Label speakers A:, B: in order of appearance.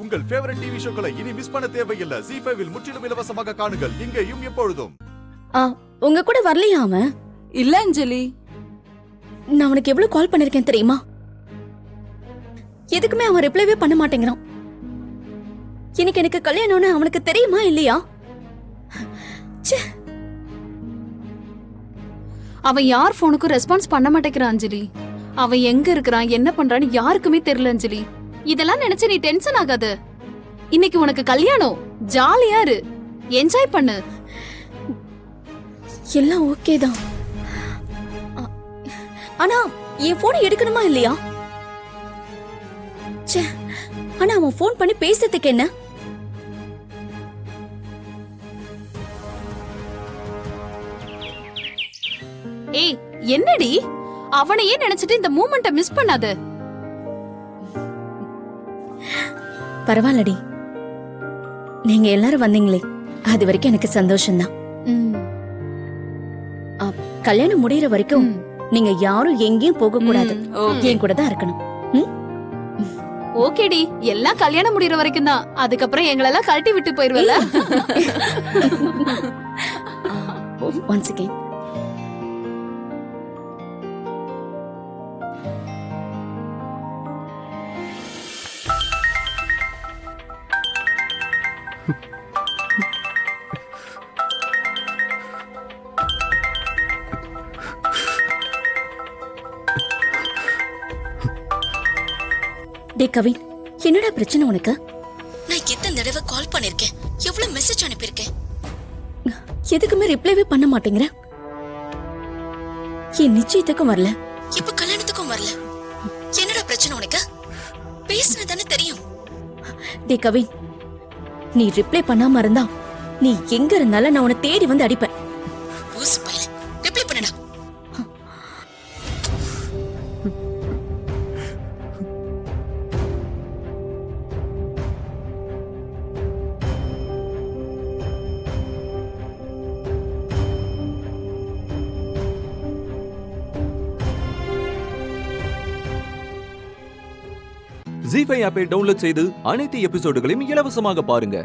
A: உங்கள் favourite TV ஷோக்களை இனி miss பண்ண தேவையில்லை. ZEE5 இல் முற்றிலும் இலவசமாக காணுங்கள். இங்கேயும் எப்பொழுதும்.
B: உங்க கூட வரலையா அவன்?
C: இல்ல அஞ்சலி.
B: நான் அவனுக்கு எவ்வளவு கால் பண்ணிருக்கேன் தெரியுமா? எதுக்குமே அவன் ரிப்ளைவே பண்ண மாட்டேங்கிறான். இன்னைக்கு எனக்கு கல்யாணம்னு அவனுக்கு தெரியுமா இல்லையா?
C: அவன் யார் போனுக்கும் ரெஸ்பான்ஸ் பண்ண மாட்டேங்கிறான் அஞ்சலி. அவன் எங்க இருக்கிறான் என்ன பண்றான்னு யாருக்குமே தெரியல அஞ்சலி. இதெல்லாம் நினைச்சு நீ டென்ஷன் ஆகாத. இன்னைக்கு உனக்கு கல்யாணம், ஜாலியா இரு, என்ஜாய் பண்ணு.
B: எல்லாம் ஓகே தான். ஆனா என் போனை எடுக்கணுமா இல்லையா? ஆனா அவன் போன் பண்ணி பேசுறதுக்கு என்ன?
C: ஏய் என்னடி, அவனையே நினைச்சிட்டு இந்த மூமெண்ட்டை மிஸ் பண்ணாத.
B: பரவாயில்லடி, நீங்க எல்லாரும் வந்தீங்களே அது வரைக்கும் எனக்கு சந்தோஷம்தான். கல்யாணம் முடியற வரைக்கும் நீங்க யாரும் எங்கேயும் போக கூடாது, என் கூட தான் இருக்கணும்.
C: ஓகேடி, எல்லாம் கல்யாணம் முடியற வரைக்கும் தான். அதுக்கப்புறம் எங்களெல்லாம் கழட்டி விட்டு போயிருவல.
B: Once again. டே கவின், என்னடா பிரச்சனை உனக்கு? நான் எத்தனை தடவை கால் பண்ணிருக்கேன், எவ்வளவு மெசேஜ் அனுப்பியிருக்கேன், எதுக்குமே ரிப்ளைவே பண்ண மாட்டேங்கிற. என் நிச்சயத்துக்கும் வரல, இப்ப கல்யாணத்துக்கும் வரல. என்னடா பிரச்சனை உனக்கு? பேசுனதானே தெரியும். டே கவின், நீ ரிப்ளை பண்ணாம இருந்தா நீ எங்க இருந்தாலும் நான் உன்னை தேடி வந்து அடிப்பேன். ரிப்ளை பண்ணடா.
D: ZEE5 ஆப்பை டவுன்லோட் செய்து அனைத்து எபிசோடுகளையும் இலவசமாக பாருங்க.